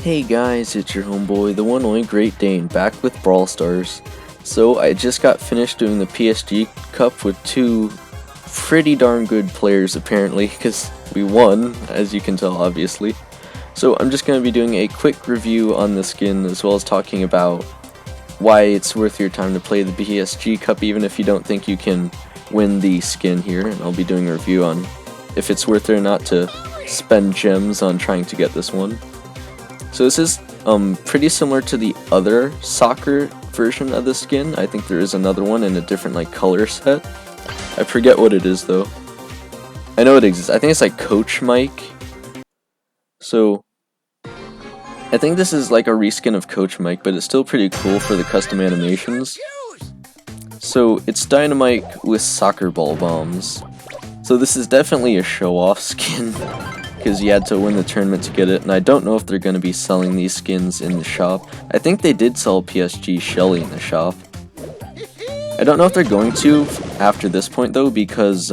Hey guys, it's your homeboy, the one only Great Dane, back with Brawl Stars. So I just got finished doing the PSG Cup with two pretty darn good players apparently, because we won, as you can tell obviously. So I'm just going to be doing a quick review on the skin, as well as talking about why it's worth your time to play the PSG Cup even if you don't think you can win the skin here, and I'll be doing a review on if it's worth it or not to spend gems on trying to get this one. So this is pretty similar to the other soccer version of the skin. I think there is another one in a different color set. I forget what it is though. I know it exists. I think it's like Coach Mike. So I think this is like a reskin of Coach Mike, but it's still pretty cool for the custom animations. So it's Dynamike with soccer ball bombs. So this is definitely a show-off skin, because you had to win the tournament to get it, and I don't know if they're going to be selling these skins in the shop. I think they did sell PSG Shelly in the shop. I don't know if they're going to after this point though, because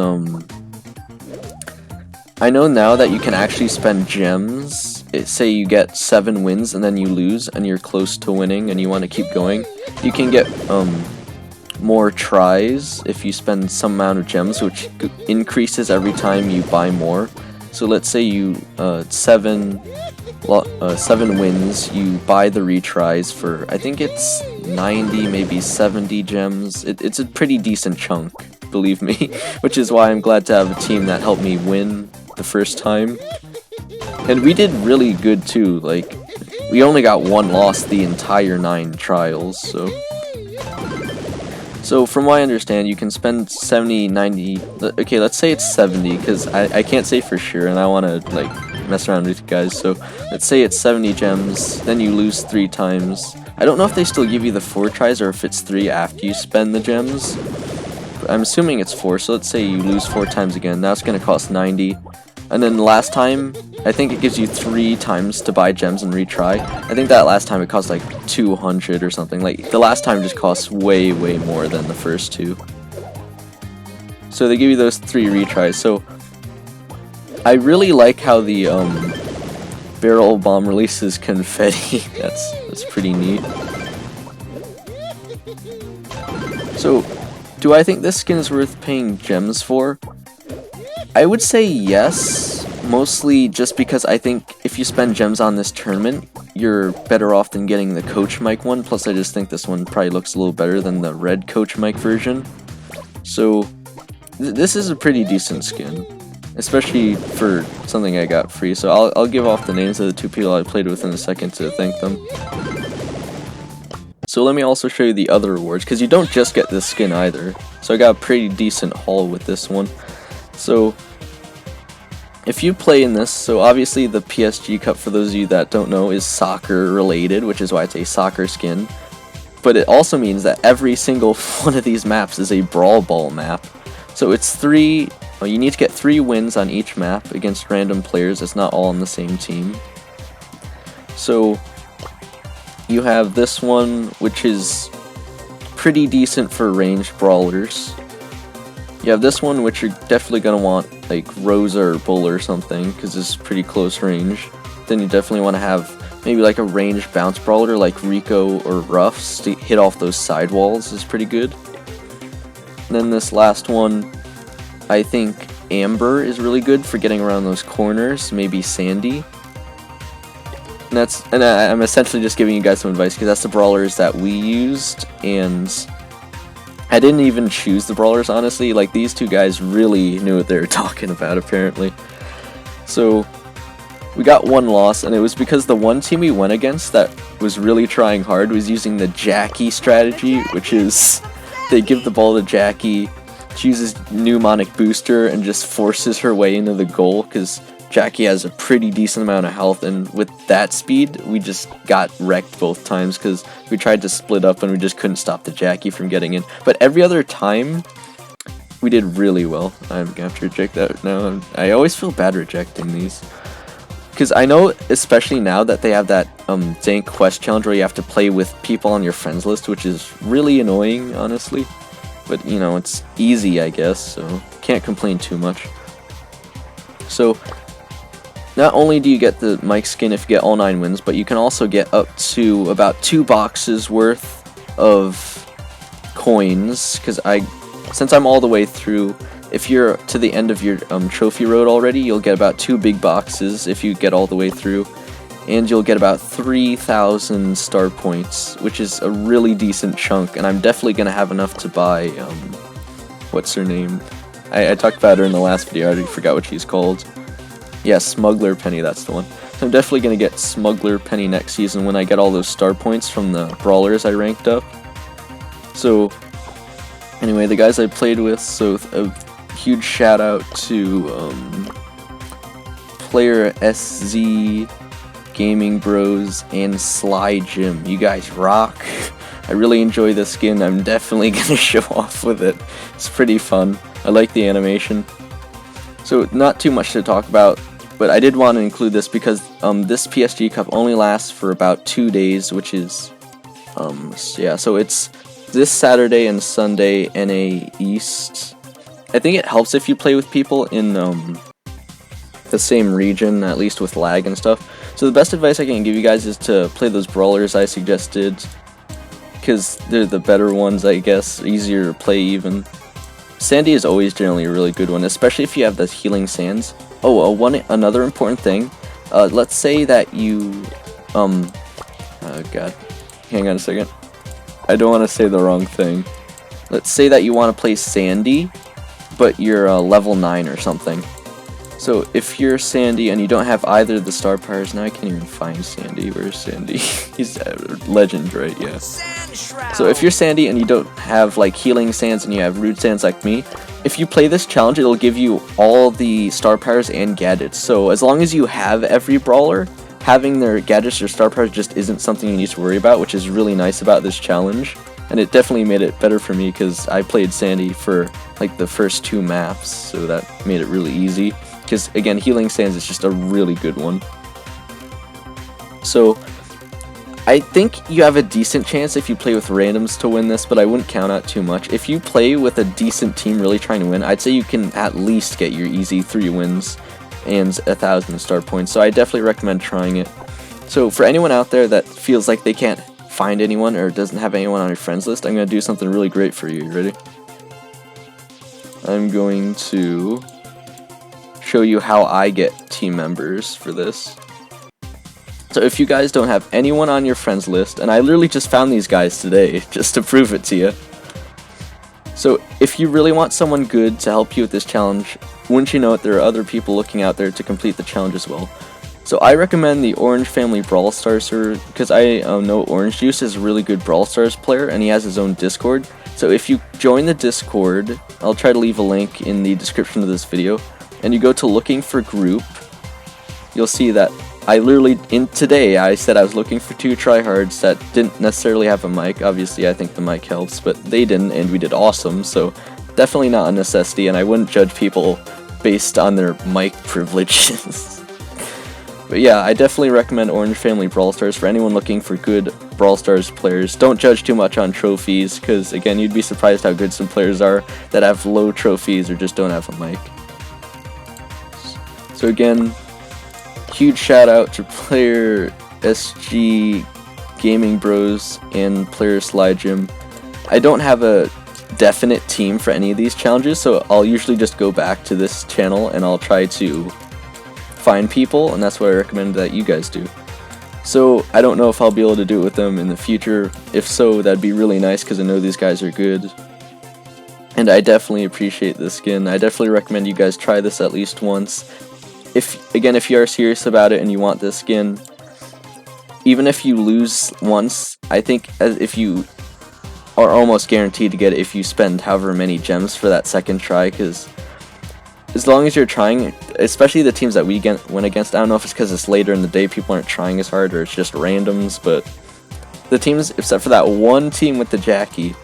I know now that you can actually spend gems. Say you get 7 wins and then you lose and you're close to winning and you want to keep going, you can get more tries if you spend some amount of gems, which increases every time you buy more. So let's say you 7 wins, you buy the retries for, I think it's 90, maybe 70 gems. It's a pretty decent chunk, believe me, which is why I'm glad to have a team that helped me win the first time. And we did really good too, like, we only got 1 loss the entire 9 trials, So from what I understand, you can spend 70, 90, okay, let's say it's 70, because I can't say for sure, and I want to, mess around with you guys, so let's say it's 70 gems, then you lose 3 times. I don't know if they still give you the 4 tries, or if it's 3 after you spend the gems. But I'm assuming it's 4, so let's say you lose 4 times again, now it's going to cost 90. And then the last time, I think it gives you 3 times to buy gems and retry. I think that last time it cost like 200 or something. Like, the last time just costs way more than the first 2. So they give you those 3 retries. So I really like how the barrel bomb releases confetti. That's pretty neat. So do I think this skin is worth paying gems for? I would say yes, mostly just because I think if you spend gems on this tournament, you're better off than getting the Coach Mike one, plus I just think this one probably looks a little better than the red Coach Mike version. So this is a pretty decent skin, especially for something I got free, so I'll give off the names of the 2 people I played with in a second to thank them. So let me also show you the other rewards, because you don't just get this skin either, so I got a pretty decent haul with this one. So if you play in this, so obviously the PSG Cup, for those of you that don't know, is soccer related, which is why it's a soccer skin. But it also means that every single one of these maps is a Brawl Ball map. So it's 3, you need to get 3 wins on each map against random players. It's not all on the same team. So you have this one, which is pretty decent for ranged brawlers. You have this one, which you're definitely going to want, like Rosa or Bull or something, because it's pretty close range. Then you definitely want to have maybe like a ranged bounce brawler like Rico or Ruffs to hit off those sidewalls is pretty good. And then this last one, I think Amber is really good for getting around those corners, maybe Sandy. And I'm essentially just giving you guys some advice, because that's the brawlers that we used, and I didn't even choose the brawlers, honestly. Like, these 2 guys really knew what they were talking about, apparently. So we got 1 loss, and it was because the one team we went against that was really trying hard was using the Jackie strategy, which is they give the ball to Jackie, she uses pneumonic booster and just forces her way into the goal, because Jackie has a pretty decent amount of health, and with that speed, we just got wrecked both times, because we tried to split up and we just couldn't stop the Jackie from getting in. But every other time, we did really well. I'm gonna have to reject that now. I always feel bad rejecting these, because I know, especially now that they have that dank quest challenge where you have to play with people on your friends list, which is really annoying, honestly. But, you know, it's easy, I guess, so can't complain too much. So not only do you get the Mike skin if you get all 9 wins, but you can also get up to about 2 boxes worth of coins, because since I'm all the way through, if you're to the end of your trophy road already, you'll get about 2 big boxes if you get all the way through, and you'll get about 3,000 star points, which is a really decent chunk, and I'm definitely going to have enough to buy, what's her name? I talked about her in the last video, I already forgot what she's called. Yeah, Smuggler Penny, that's the one. So I'm definitely going to get Smuggler Penny next season when I get all those star points from the brawlers I ranked up. So, anyway, the guys I played with, so a huge shout out to Player SZ, Gaming Bros, and Sly Jim. You guys rock. I really enjoy this skin. I'm definitely going to show off with it. It's pretty fun. I like the animation. So, not too much to talk about, but I did want to include this because this PSG Cup only lasts for about 2 days, which is, yeah, so it's this Saturday and Sunday, NA East. I think it helps if you play with people in the same region, at least with lag and stuff. So the best advice I can give you guys is to play those brawlers I suggested, because they're the better ones, I guess, easier to play even. Sandy is always generally a really good one, especially if you have the healing sands. Oh, another important thing, let's say that you, oh god, hang on a second, I don't want to say the wrong thing. Let's say that you want to play Sandy, but you're level 9 or something. So if you're Sandy and you don't have either of the star powers, now I can't even find Sandy. Where's Sandy? He's legend, right? Yeah. So if you're Sandy and you don't have like healing sands and you have root sands like me, if you play this challenge, it'll give you all the star powers and gadgets. So as long as you have every brawler, having their gadgets or star powers just isn't something you need to worry about, which is really nice about this challenge. And it definitely made it better for me because I played Sandy for like the first 2 maps, so that made it really easy. Because again, healing sands is just a really good one. So I think you have a decent chance if you play with randoms to win this, but I wouldn't count out too much. If you play with a decent team really trying to win, I'd say you can at least get your easy 3 wins and 1,000 star points. So I definitely recommend trying it. So for anyone out there that feels like they can't find anyone or doesn't have anyone on your friends list, I'm going to do something really great for you. You ready? I'm going to show you how I get team members for this. So if you guys don't have anyone on your friends list, and I literally just found these guys today just to prove it to you. So if you really want someone good to help you with this challenge, wouldn't you know it, there are other people looking out there to complete the challenge as well. So I recommend the Orange Family Brawl Stars server because I know Orange Juice is a really good Brawl Stars player and he has his own Discord. So if you join the Discord, I'll try to leave a link in the description of this video, and you go to looking for group, you'll see that I literally, today I said I was looking for 2 tryhards that didn't necessarily have a mic. Obviously I think the mic helps, but they didn't and we did awesome, so definitely not a necessity, and I wouldn't judge people based on their mic privileges. But yeah, I definitely recommend Orange Family Brawl Stars for anyone looking for good Brawl Stars players. Don't judge too much on trophies, because again, you'd be surprised how good some players are that have low trophies or just don't have a mic. So again, huge shout out to Player SG, Gaming Bros, and Player Sly Jim. I don't have a definite team for any of these challenges, so I'll usually just go back to this channel and I'll try to find people, and that's what I recommend that you guys do. So I don't know if I'll be able to do it with them in the future. If so, that'd be really nice because I know these guys are good. And I definitely appreciate this skin. I definitely recommend you guys try this at least once. If you are serious about it and you want this skin, even if you lose once, I think if you are almost guaranteed to get it if you spend however many gems for that second try, because as long as you're trying, especially the teams that we went against, I don't know if it's because it's later in the day, people aren't trying as hard, or it's just randoms, but the teams, except for that one team with the Jackie,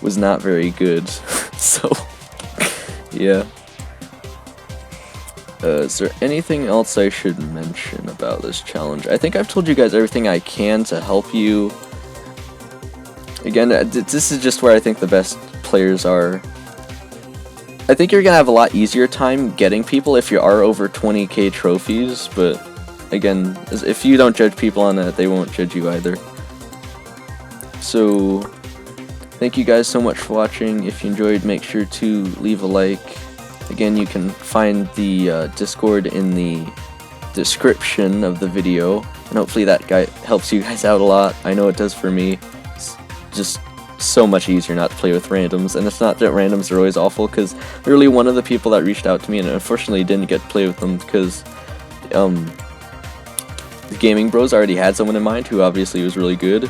was not very good. So, yeah. Is there anything else I should mention about this challenge? I think I've told you guys everything I can to help you. Again, this is just where I think the best players are. I think you're gonna have a lot easier time getting people if you are over 20k trophies, but again, if you don't judge people on that, they won't judge you either. So, thank you guys so much for watching. If you enjoyed, make sure to leave a like. Again, you can find the Discord in the description of the video, and hopefully that guy helps you guys out a lot. I know it does for me. It's just so much easier not to play with randoms, and it's not that randoms are always awful, because literally one of the people that reached out to me, and unfortunately didn't get to play with them because the Gaming Bros already had someone in mind who obviously was really good,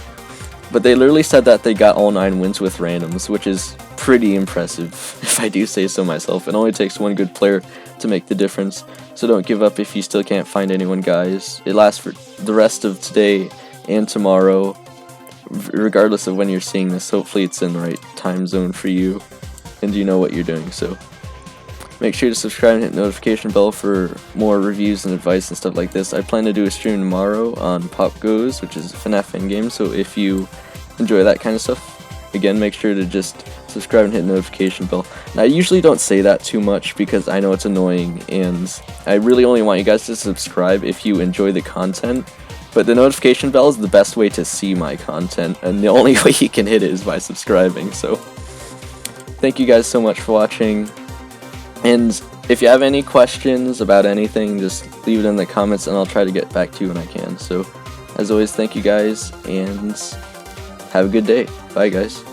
but they literally said that they got all 9 wins with randoms, which is pretty impressive if I do say so myself. It only takes one good player to make the difference, so don't give up if you still can't find anyone, guys. It lasts for the rest of today and tomorrow, regardless of when you're seeing this. Hopefully it's in the right time zone for you and you know what you're doing. So make sure to subscribe and hit the notification bell for more reviews and advice and stuff like this. I plan to do a stream tomorrow on Pop Goes, which is a FNAF endgame, so if you enjoy that kind of stuff, again, make sure to just subscribe and hit the notification bell. And I usually don't say that too much because I know it's annoying, and I really only want you guys to subscribe if you enjoy the content, but the notification bell is the best way to see my content, and the only way you can hit it is by subscribing. So thank you guys so much for watching, and if you have any questions about anything, just leave it in the comments and I'll try to get back to you when I can. So as always, thank you guys, and have a good day. Bye, guys.